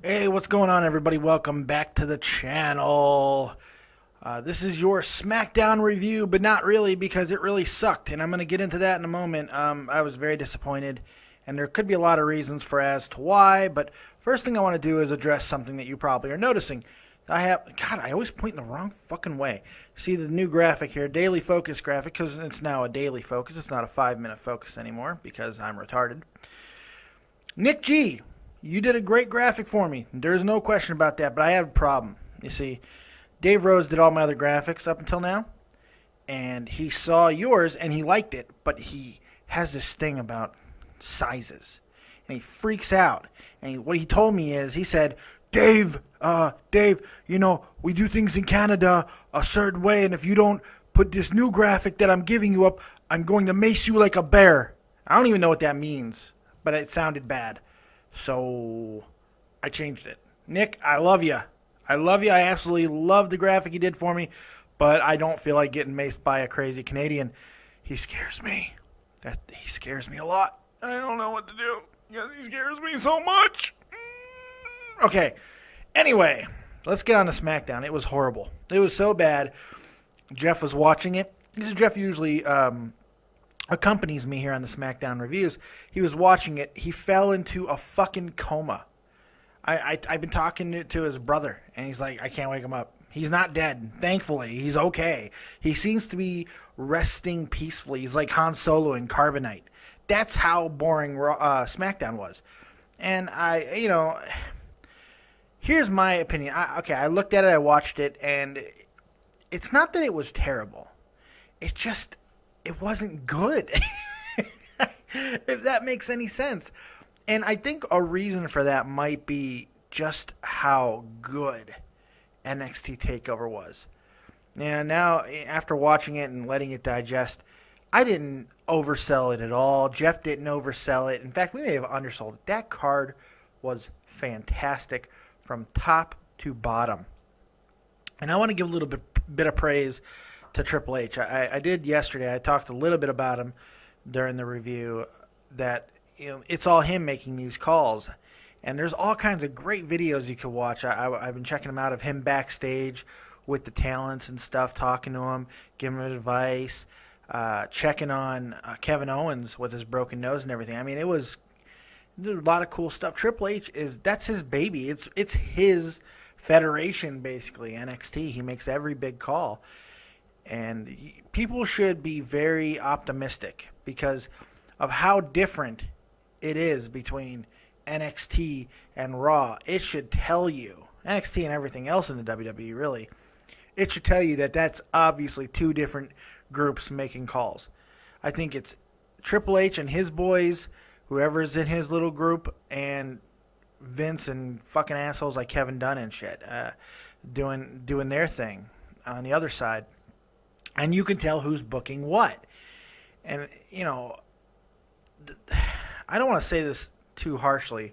Hey, what's going on, everybody? Welcome back to the channel. This is your SmackDown review, but not really because it really sucked, and I'm going to get into that in a moment. I was very disappointed, and there could be a lot of reasons for as to why, but first thing I want to do is address something that you probably are noticing. I always point in the wrong fucking way. See the new graphic here, daily focus graphic, because it's now a daily focus. It's not a 5-minute focus anymore because I'm retarded. Nick G, you did a great graphic for me. There's no question about that, but I have a problem. You see, Dave Rose did all my other graphics up until now, and he saw yours and he liked it, but he has this thing about sizes, and he freaks out. And what he told me is, he said, Dave, we do things in Canada a certain way, and if you don't put this new graphic that I'm giving you up, I'm going to mace you like a bear. I don't even know what that means, but it sounded bad. So I changed it. Nick, I love you. I love you. I absolutely love the graphic you did for me, but I don't feel like getting maced by a crazy Canadian. He scares me. He scares me a lot. I don't know what to do because he scares me so much. Okay. Anyway, let's get on to SmackDown. It was horrible. It was so bad. Jeff was watching it. Jeff usually accompanies me here on the SmackDown reviews. He was watching it. He fell into a fucking coma. I've been talking to his brother, and he's like, I can't wake him up. He's not dead. Thankfully, he's okay. He seems to be resting peacefully. He's like Han Solo in Carbonite. That's how boring SmackDown was. And here's my opinion. I looked at it, I watched it, and it's not that it was terrible. It wasn't good, if that makes any sense. And I think a reason for that might be just how good NXT TakeOver was. And now, after watching it and letting it digest, I didn't oversell it at all. Jeff didn't oversell it. In fact, we may have undersold it. That card was fantastic from top to bottom. And I want to give a little bit of praise to Triple H. I did yesterday. I talked a little bit about him during the review, that it's all him making these calls. And there's all kinds of great videos you can watch. I've been checking them out of him backstage with the talents and stuff, talking to him, giving him advice, checking on Kevin Owens with his broken nose and everything. I mean, there's a lot of cool stuff. Triple H that's his baby. It's his federation, basically, NXT. He makes every big call. And people should be very optimistic because of how different it is between NXT and Raw. It should tell you, NXT and everything else in the WWE, really, it should tell you that that's obviously two different groups making calls. I think it's Triple H and his boys, whoever's in his little group, and Vince and fucking assholes like Kevin Dunn and shit, doing their thing on the other side. And you can tell who's booking what. And, I don't want to say this too harshly,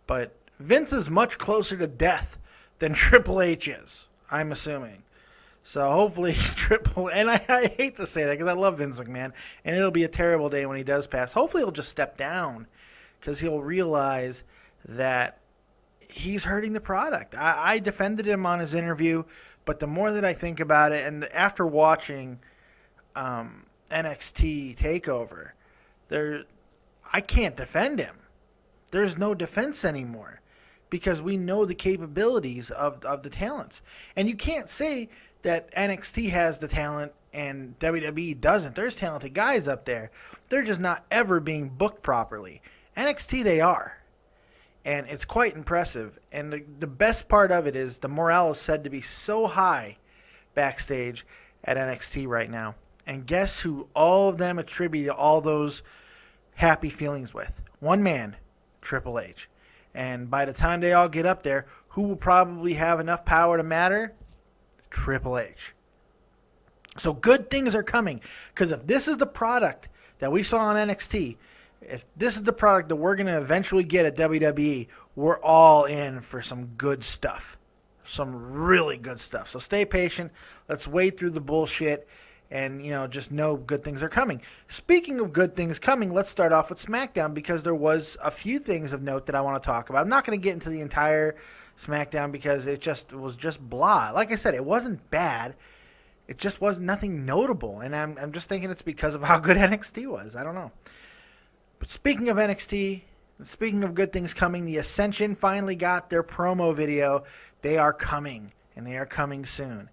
but Vince is much closer to death than Triple H is, I'm assuming. So hopefully and I hate to say that because I love Vince McMahon, and it'll be a terrible day when he does pass. Hopefully he'll just step down because he'll realize that he's hurting the product. I defended him on his interview, but the more that I think about it, and after watching NXT TakeOver, I can't defend him. There's no defense anymore because we know the capabilities of the talents. And you can't say that NXT has the talent and WWE doesn't. There's talented guys up there. They're just not ever being booked properly. NXT, they are. And it's quite impressive. And the best part of it is the morale is said to be so high backstage at NXT right now. And guess who all of them attribute all those happy feelings with? One man, Triple H. And by the time they all get up there, who will probably have enough power to matter? Triple H. So good things are coming. Because if this is the product that we saw on NXT, if this is the product that we're going to eventually get at WWE, we're all in for some good stuff. Some really good stuff. So stay patient. Let's wade through the bullshit and, just know good things are coming. Speaking of good things coming, let's start off with SmackDown, because there was a few things of note that I want to talk about. I'm not going to get into the entire SmackDown because it was just blah. Like I said, it wasn't bad. It just was nothing notable, and I'm just thinking it's because of how good NXT was. I don't know. But speaking of NXT, speaking of good things coming, the Ascension finally got their promo video. They are coming, and they are coming soon,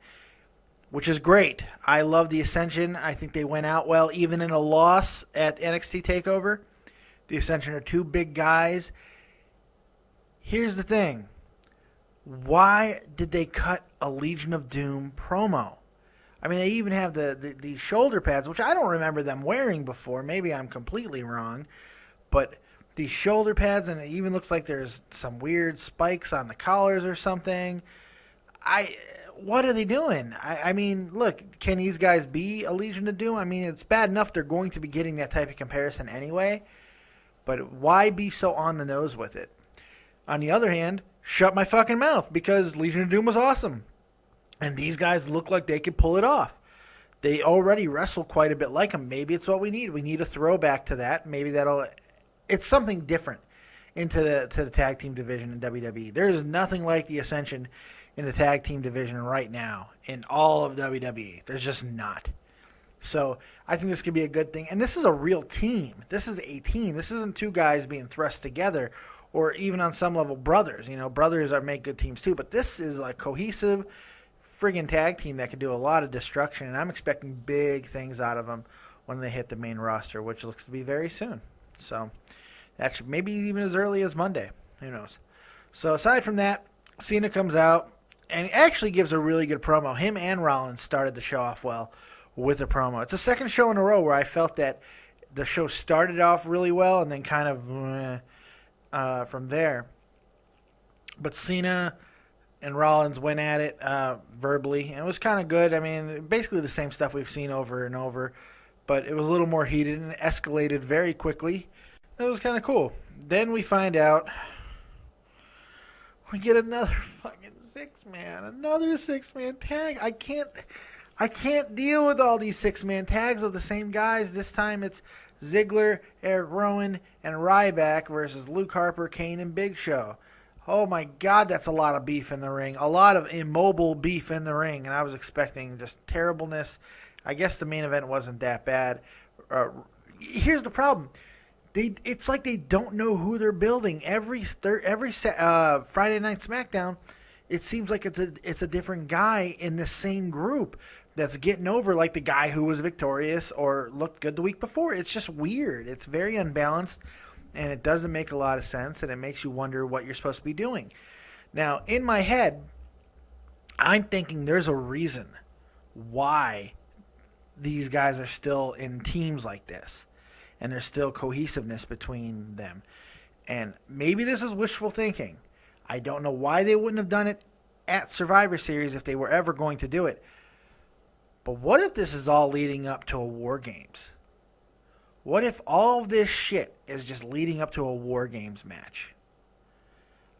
which is great. I love the Ascension. I think they went out well, even in a loss at NXT TakeOver. The Ascension are two big guys. Here's the thing. Why did they cut a Legion of Doom promo? I mean, they even have the shoulder pads, which I don't remember them wearing before. Maybe I'm completely wrong. But these shoulder pads, and it even looks like there's some weird spikes on the collars or something. What are they doing? I mean, look, can these guys be a Legion of Doom? I mean, it's bad enough they're going to be getting that type of comparison anyway. But why be so on the nose with it? On the other hand, shut my fucking mouth, because Legion of Doom was awesome. And these guys look like they could pull it off. They already wrestle quite a bit like them. Maybe it's what we need. We need a throwback to that. Maybe it's something different into the tag team division in WWE. There is nothing like the Ascension in the tag team division right now in all of WWE. There's just not. So I think this could be a good thing. And this is a real team. This is a team. This isn't two guys being thrust together, or even on some level brothers. Brothers make good teams too. But this is a cohesive friggin' tag team that can do a lot of destruction. And I'm expecting big things out of them when they hit the main roster, which looks to be very soon. So actually, maybe even as early as Monday. Who knows? So aside from that, Cena comes out and actually gives a really good promo. Him and Rollins started the show off well with a promo. It's the second show in a row where I felt that the show started off really well and then kind of from there. But Cena and Rollins went at it verbally, and it was kind of good. I mean, basically the same stuff we've seen over and over, but it was a little more heated and escalated very quickly. It was kind of cool. Then we find out we get another fucking another six-man tag. I can't deal with all these six-man tags of the same guys. This time it's Ziggler, Eric Rowan, and Ryback versus Luke Harper, Kane, and Big Show. Oh my God, that's a lot of beef in the ring. A lot of immobile beef in the ring, and I was expecting just terribleness. I guess the main event wasn't that bad. Here's the problem. It's like they don't know who they're building. Every Friday Night SmackDown, it seems like it's a different guy in the same group that's getting over, like the guy who was victorious or looked good the week before. It's just weird. It's very unbalanced, and it doesn't make a lot of sense, and it makes you wonder what you're supposed to be doing. Now, in my head, I'm thinking there's a reason why these guys are still in teams like this, and there's still cohesiveness between them. And maybe this is wishful thinking. I don't know why they wouldn't have done it at Survivor Series if they were ever going to do it. But what if this is all leading up to a War Games? What if all of this shit is just leading up to a War Games match?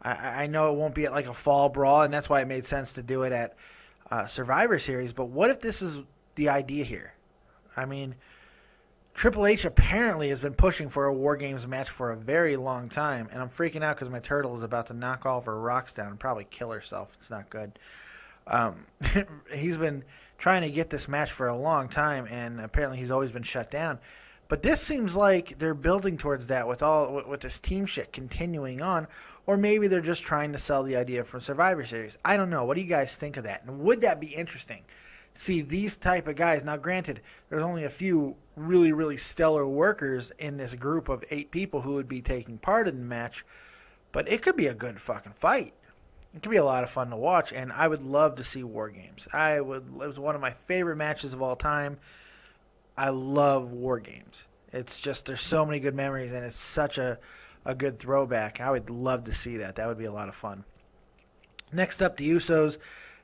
I know it won't be at like a fall brawl, and that's why it made sense to do it at Survivor Series. But what if this is the idea here? I mean, Triple H apparently has been pushing for a War Games match for a very long time, and I'm freaking out because my turtle is about to knock all of her rocks down and probably kill herself. It's not good. He's been trying to get this match for a long time, and apparently he's always been shut down. But this seems like they're building towards that with this team shit continuing on, or maybe they're just trying to sell the idea from Survivor Series. I don't know. What do you guys think of that? And would that be interesting? See these type of guys. Now, granted, there's only a few really, really stellar workers in this group of 8 people who would be taking part in the match, but it could be a good fucking fight. It could be a lot of fun to watch, and I would love to see War Games. It was one of my favorite matches of all time. I love War Games. It's just, there's so many good memories, and it's such a good throwback. I would love to see that. That would be a lot of fun. Next up, the Usos.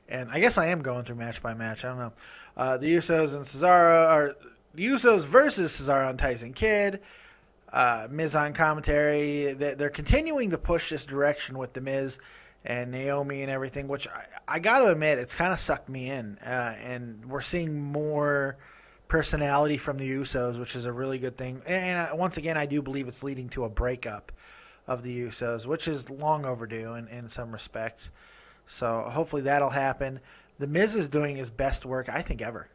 And I guess I am going through match by match. I don't know. The Usos and Cesaro are the Usos versus Cesaro and Tyson Kidd. Miz on commentary. They're continuing to push this direction with the Miz and Naomi and everything, which I got to admit, it's kind of sucked me in. And we're seeing more personality from the Usos, which is a really good thing. And once again, I do believe it's leading to a breakup of the Usos, which is long overdue in some respects. So hopefully that'll happen. The Miz is doing his best work, I think, ever.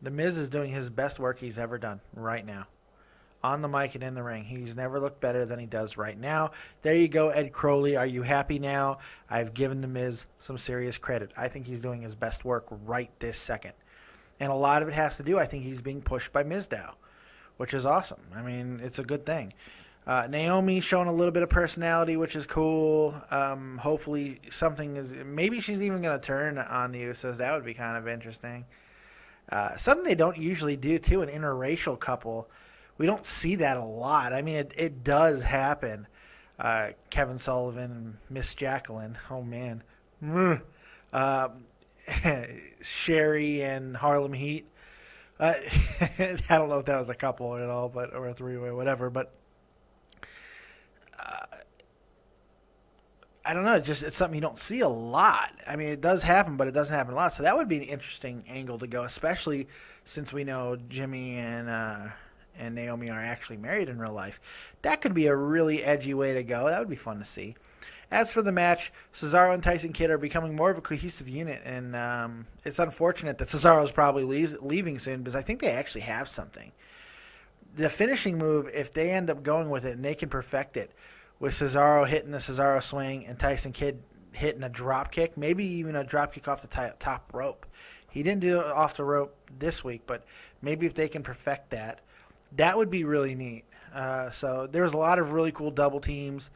The Miz is doing his best work he's ever done right now. On the mic and in the ring. He's never looked better than he does right now. There you go, Ed Crowley. Are you happy now? I've given The Miz some serious credit. I think he's doing his best work right this second. And a lot of it has to do, I think he's being pushed by Mizdow, which is awesome. I mean, it's a good thing. Naomi showing a little bit of personality, which is cool. Hopefully something is... Maybe she's even going to turn on the Usos. That would be kind of interesting. Something they don't usually do, too, an interracial couple. We don't see that a lot. I mean, it does happen. Kevin Sullivan and Miss Jacqueline. Oh, man. Sherry and Harlem Heat. I don't know if that was a couple at all, or a three-way, whatever. But I don't know. It's something you don't see a lot. I mean, it does happen, but it doesn't happen a lot. So that would be an interesting angle to go, especially since we know Jimmy and Naomi are actually married in real life. That could be a really edgy way to go. That would be fun to see. As for the match, Cesaro and Tyson Kidd are becoming more of a cohesive unit, and it's unfortunate that Cesaro's probably leaving soon because I think they actually have something. The finishing move, if they end up going with it and they can perfect it, with Cesaro hitting the Cesaro swing and Tyson Kidd hitting a drop kick, maybe even a drop kick off the top rope. He didn't do it off the rope this week, but maybe if they can perfect that, that would be really neat. So there's a lot of really cool double teams.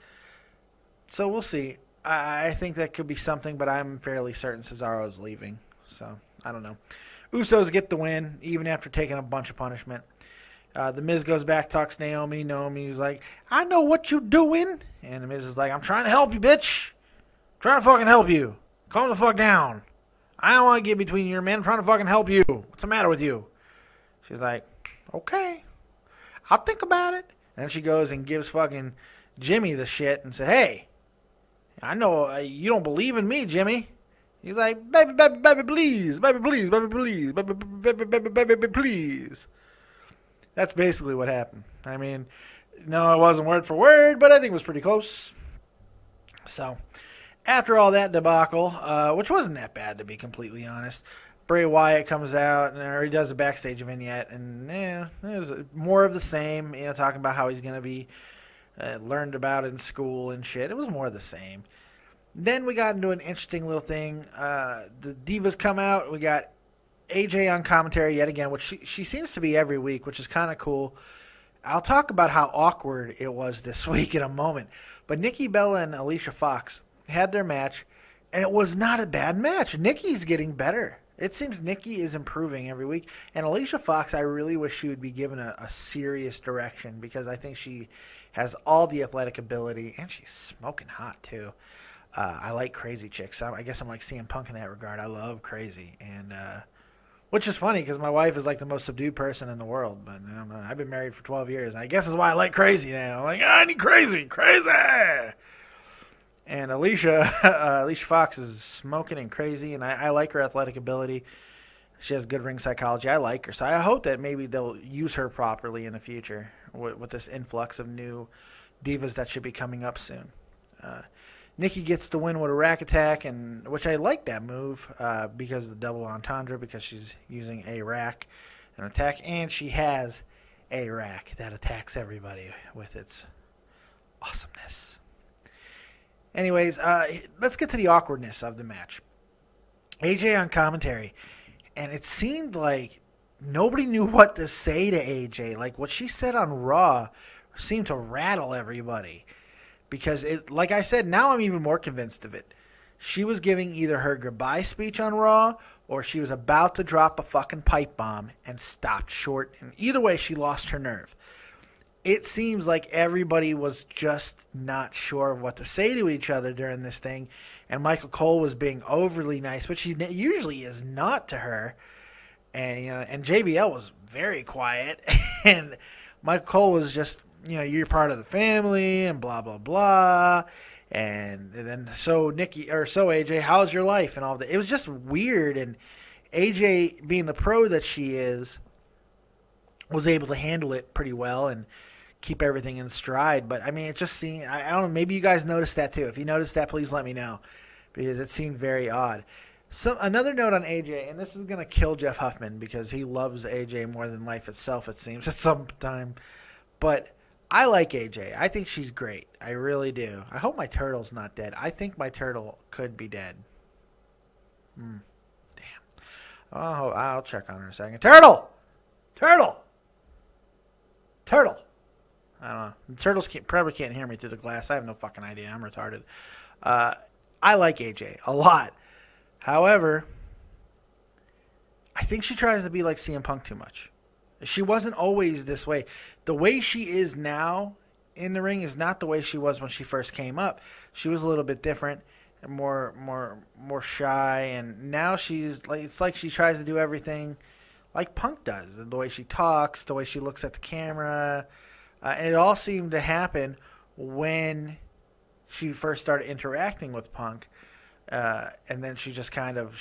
So we'll see. I think that could be something, but I'm fairly certain Cesaro is leaving. So I don't know. Usos get the win, even after taking a bunch of punishment. The Miz goes back, talks to Naomi. Naomi's like, I know what you doing. And the Miz is like, I'm trying to help you, bitch. I'm trying to fucking help you. Calm the fuck down. I don't want to get between you, man. I'm trying to fucking help you. What's the matter with you? She's like, okay. I'll think about it. And then she goes and gives fucking Jimmy the shit and said, hey, I know you don't believe in me, Jimmy. He's like, baby, baby, baby, please. Baby, please, baby, please. Baby, baby, baby, baby, baby, please. That's basically what happened. I mean, no, it wasn't word for word, but I think it was pretty close. So, after all that debacle, which wasn't that bad to be completely honest, Bray Wyatt comes out and he does a backstage vignette, and it was more of the same. Talking about how he's gonna be learned about in school and shit. It was more of the same. Then we got into an interesting little thing. The Divas come out. We got AJ on commentary yet again, which she seems to be every week, which is kind of cool. I'll talk about how awkward it was this week in a moment. But Nikki Bella and Alicia Fox had their match, and it was not a bad match. Nikki's getting better. It seems Nikki is improving every week. And Alicia Fox, I really wish she would be given a serious direction, because I think she has all the athletic ability, and she's smoking hot, too. I like crazy chicks. I guess I'm like CM Punk in that regard. I love crazy. And which is funny because my wife is like the most subdued person in the world. But I've been married for 12 years. And I guess that's why I like crazy now. I'm like, I need crazy. And Alicia Fox is smoking and crazy. And I like her athletic ability. She has good ring psychology. I like her. So I hope that maybe they'll use her properly in the future with this influx of new divas that should be coming up soon. Nikki gets the win with a rack attack, and which I like that move because of the double entendre, because she's using a rack and attack, and she has a rack that attacks everybody with its awesomeness. Anyways, let's get to the awkwardness of the match. AJ on commentary, and it seemed like nobody knew what to say to AJ. Like, what she said on Raw seemed to rattle everybody. Because, like I said, now I'm even more convinced of it. She was giving either her goodbye speech on Raw, or she was about to drop a fucking pipe bomb and stopped short. And either way, she lost her nerve. It seems like everybody was just not sure of what to say to each other during this thing. And Michael Cole was being overly nice, which he usually is not to her. And and JBL was very quiet. And Michael Cole was just, you're part of the family and blah, blah, blah. And then so AJ, how's your life and all that? It was just weird. And AJ, being the pro that she is, was able to handle it pretty well and keep everything in stride. But, I mean, it just seemed, I don't know, maybe you guys noticed that too. If you noticed that, please let me know, because it seemed very odd. So, another note on AJ, and this is going to kill Jeff Huffman because he loves AJ more than life itself, it seems, at some time. But I like AJ. I think she's great. I really do. I hope my turtle's not dead. I think my turtle could be dead. Damn. Oh, I'll check on her in a second. Turtle! Turtle! Turtle! I don't know. The turtles probably can't hear me through the glass. I have no fucking idea. I'm retarded. I like AJ a lot. However, I think she tries to be like CM Punk too much. She wasn't always this way. The way she is now in the ring is not the way she was when she first came up. She was a little bit different and more shy, and now she's like, it's like she tries to do everything like Punk does. The way she talks, the way she looks at the camera, and it all seemed to happen when she first started interacting with Punk. And then she just kind of,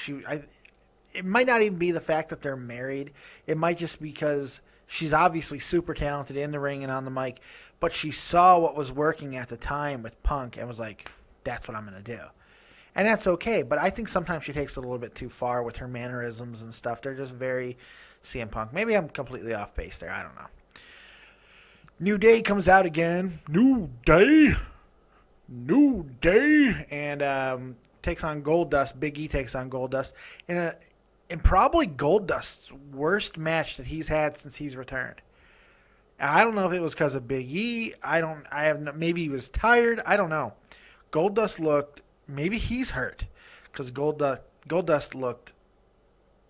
it might not even be the fact that they're married. It might just be because she's obviously super talented in the ring and on the mic, but she saw what was working at the time with Punk and was like, that's what I'm going to do. And that's okay, but I think sometimes she takes it a little bit too far with her mannerisms and stuff. They're just very CM Punk. Maybe I'm completely off base there. I don't know. New Day comes out again. New Day. And takes on Goldust. Big E takes on Goldust in probably Goldust's worst match that he's had since he's returned. I don't know if it was because of Big E. Maybe he was tired. I don't know. Goldust looked, maybe he's hurt, because Goldust looked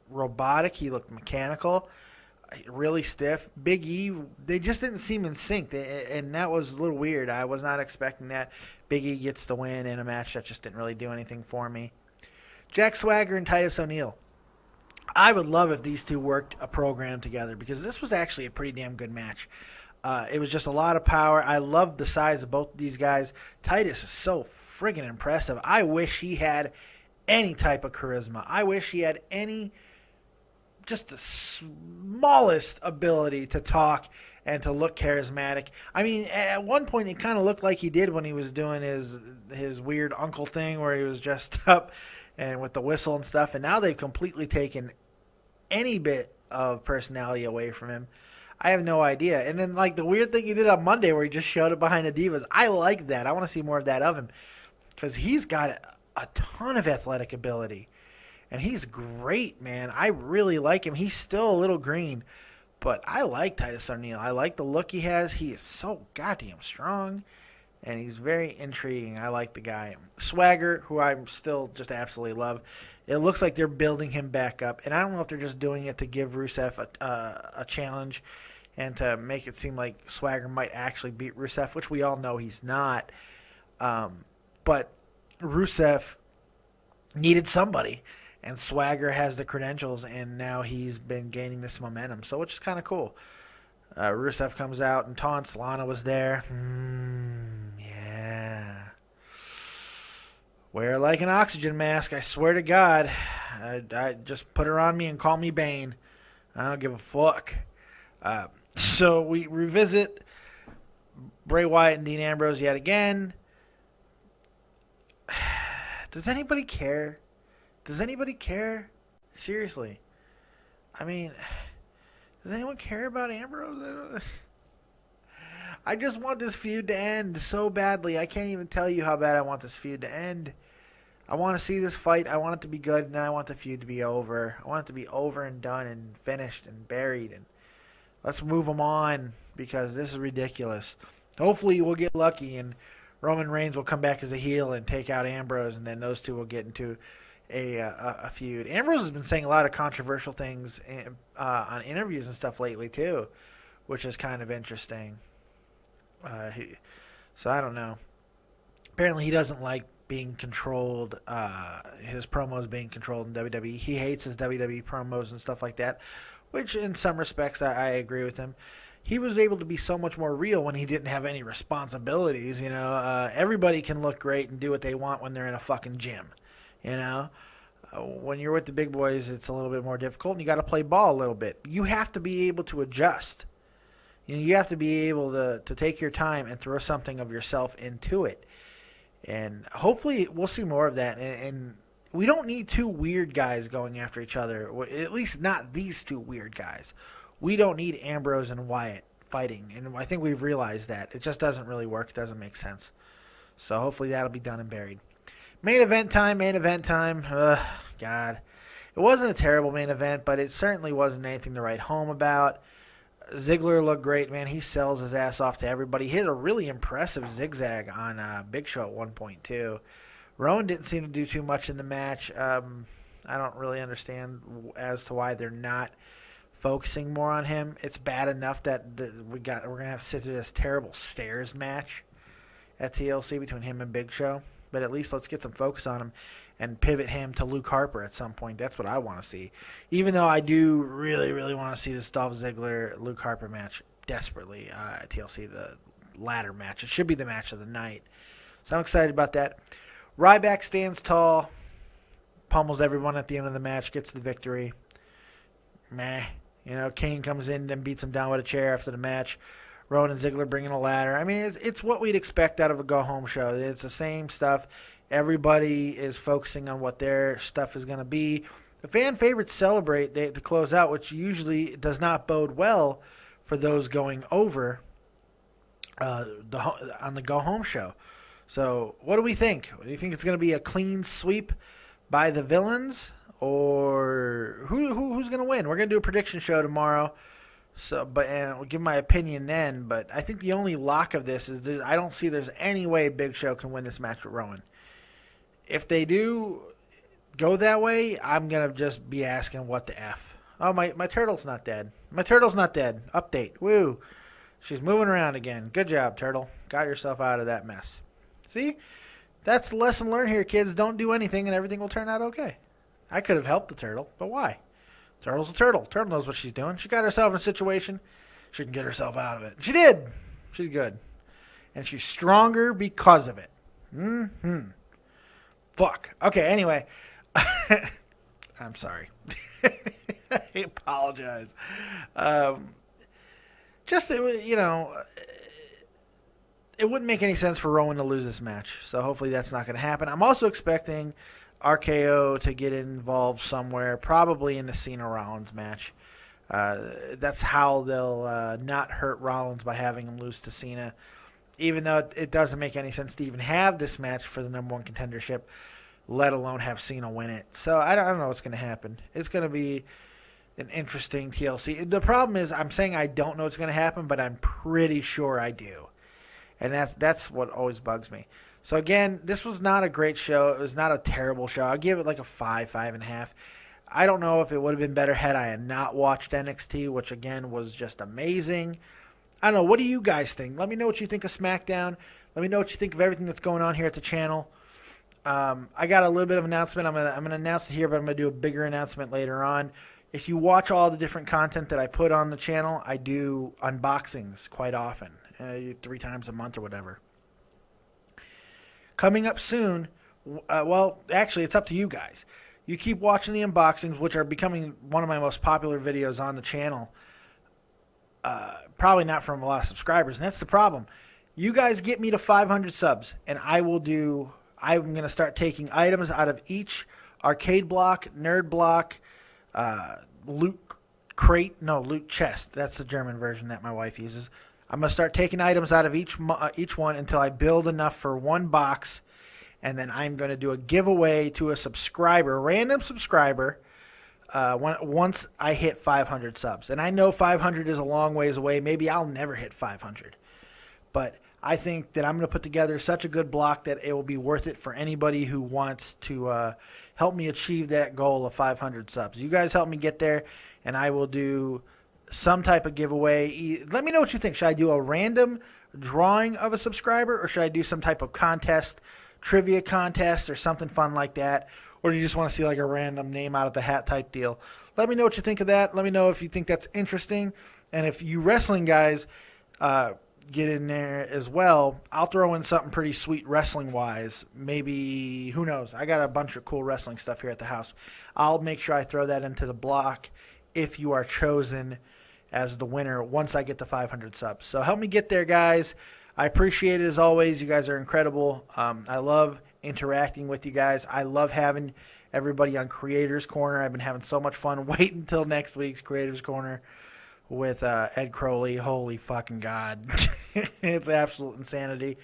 robotic. He looked mechanical, really stiff. Big E, they just didn't seem in sync, and that was a little weird. I was not expecting that. Big E gets the win in a match that just didn't really do anything for me. Jack Swagger and Titus O'Neil. I would love if these two worked a program together, because this was actually a pretty damn good match. It was just a lot of power. I love the size of both of these guys. Titus is so friggin' impressive. I wish he had any type of charisma. I wish he had just the smallest ability to talk and to look charismatic. I mean, at one point it kind of looked like he did when he was doing his weird uncle thing where he was dressed up and with the whistle and stuff, and now they've completely taken any bit of personality away from him. I have no idea. And then, like, the weird thing he did on Monday where he just showed it behind the Divas, I like that. I want to see more of that of him, because he's got a ton of athletic ability. And he's great, man. I really like him. He's still a little green, but I like Titus O'Neil. I like the look he has. He is so goddamn strong, and he's very intriguing. I like the guy. Swagger, who I still just absolutely love. It looks like they're building him back up, and I don't know if they're just doing it to give Rusev a challenge and to make it seem like Swagger might actually beat Rusev, which we all know he's not. But Rusev needed somebody, and Swagger has the credentials, and now he's been gaining this momentum, so which is kind of cool. Rusev comes out and taunts. Lana was there. Yeah. Wear like an oxygen mask, I swear to God. I just put her on me and call me Bane. I don't give a fuck. So we revisit Bray Wyatt and Dean Ambrose yet again. Does anybody care? Does anybody care? Seriously. I mean, does anyone care about Ambrose? I just want this feud to end so badly. I can't even tell you how bad I want this feud to end. I want to see this fight. I want it to be good, and then I want the feud to be over. I want it to be over and done and finished and buried. And let's move them on, because this is ridiculous. Hopefully we'll get lucky and Roman Reigns will come back as a heel and take out Ambrose, and then those two will get into a feud. Ambrose has been saying a lot of controversial things on interviews and stuff lately too, which is kind of interesting. So I don't know. Apparently he doesn't like being controlled, his promos being controlled in WWE. He hates his WWE promos and stuff like that, which in some respects I agree with him. He was able to be so much more real when he didn't have any responsibilities, you know. Everybody can look great and do what they want when they're in a fucking gym, you know. When you're with the big boys, it's a little bit more difficult, and you got to play ball a little bit. You have to be able to adjust. You have to be able to take your time and throw something of yourself into it. And hopefully we'll see more of that. And we don't need two weird guys going after each other, at least not these two weird guys. We don't need Ambrose and Wyatt fighting, and I think we've realized that. It just doesn't really work. It doesn't make sense. So hopefully that'll be done and buried. Main event time. God. It wasn't a terrible main event, but it certainly wasn't anything to write home about. Ziggler looked great, man. He sells his ass off to everybody. He hit a really impressive zigzag on Big Show at one point, too. Rowan didn't seem to do too much in the match. I don't really understand as to why they're not focusing more on him. It's bad enough that we're gonna have to sit through this terrible stairs match at TLC between him and Big Show. But at least let's get some focus on him and pivot him to Luke Harper at some point. That's what I want to see. Even though I do really, really want to see this Dolph Ziggler-Luke Harper match desperately at TLC, the ladder match. It should be the match of the night. So I'm excited about that. Ryback stands tall, pummels everyone at the end of the match, gets the victory. Meh. Kane comes in and beats him down with a chair after the match. Rowan and Ziggler bringing a ladder. I mean, it's what we'd expect out of a go-home show. It's the same stuff. Everybody is focusing on what their stuff is going to be. The fan favorites celebrate to close out, which usually does not bode well for those going over on the go-home show. So what do we think? Do you think it's going to be a clean sweep by the villains? Or who's going to win? We're going to do a prediction show tomorrow. And I'll give my opinion then. But I think the only lock of this is I don't see there's any way Big Show can win this match with Rowan. If they do go that way, I'm going to just be asking what the F. Oh, my turtle's not dead. My turtle's not dead. Update. Woo. She's moving around again. Good job, turtle. Got yourself out of that mess. See? That's the lesson learned here, kids. Don't do anything and everything will turn out okay. I could have helped the turtle, but why? Turtle's a turtle. Turtle knows what she's doing. She got herself in a situation. She can get herself out of it. She did. She's good. And she's stronger because of it. Fuck. Okay, anyway. I'm sorry. I apologize. It wouldn't make any sense for Rowan to lose this match. So hopefully that's not going to happen. I'm also expecting RKO to get involved somewhere, probably in the Cena Rollins match. That's how they'll not hurt Rollins by having him lose to Cena, even though it doesn't make any sense to even have this match for the number one contendership, let alone have Cena win it. So I don't know what's going to happen. It's going to be an interesting TLC. The problem is I'm saying I don't know what's going to happen, but I'm pretty sure I do. And that's what always bugs me. So, again, this was not a great show. It was not a terrible show. I'll give it like a 5.5. I don't know if it would have been better had I not watched NXT, which, again, was just amazing. I don't know. What do you guys think? Let me know what you think of SmackDown. Let me know what you think of everything that's going on here at the channel. I got a little bit of an announcement. I'm gonna announce it here, but I'm going to do a bigger announcement later on. If you watch all the different content that I put on the channel, I do unboxings quite often, 3 times a month or whatever. Coming up soon, well, actually, it's up to you guys. You keep watching the unboxings, which are becoming one of my most popular videos on the channel. Probably not from a lot of subscribers, and that's the problem. You guys get me to 500 subs, and I'm going to start taking items out of each arcade block, nerd block, loot chest. That's the German version that my wife uses. I'm going to start taking items out of each one until I build enough for one box, and then I'm going to do a giveaway to a subscriber, a random subscriber, once I hit 500 subs. And I know 500 is a long ways away. Maybe I'll never hit 500. But I think that I'm going to put together such a good block that it will be worth it for anybody who wants to help me achieve that goal of 500 subs. You guys help me get there, and I will do some type of giveaway. Let me know what you think. Should I do a random drawing of a subscriber, or should I do some type of contest, trivia contest, or something fun like that? Or do you just want to see like a random name out of the hat type deal? Let me know what you think of that. Let me know if you think that's interesting. And if you wrestling guys get in there as well, I'll throw in something pretty sweet wrestling-wise. Maybe, who knows? I got a bunch of cool wrestling stuff here at the house. I'll make sure I throw that into the block if you are chosen as the winner once I get to 500 subs. So help me get there, guys. I appreciate it as always. You guys are incredible. I love interacting with you guys. I love having everybody on Creators Corner. I've been having so much fun. Wait until next week's Creators Corner with Ed Crowley. Holy fucking God. It's absolute insanity.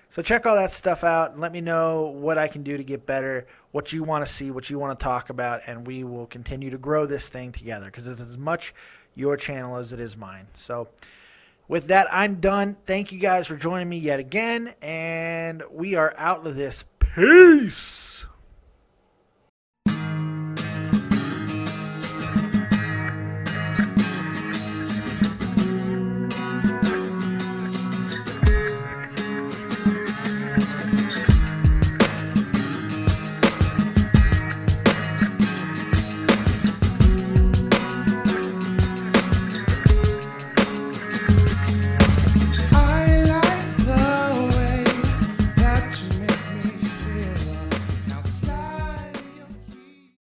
So check all that stuff out and let me know what I can do to get better, what you want to see, what you want to talk about, and we will continue to grow this thing together because it's as much your channel as it is mine. So with that, I'm done. Thank you guys for joining me yet again, and we are out of this. Peace!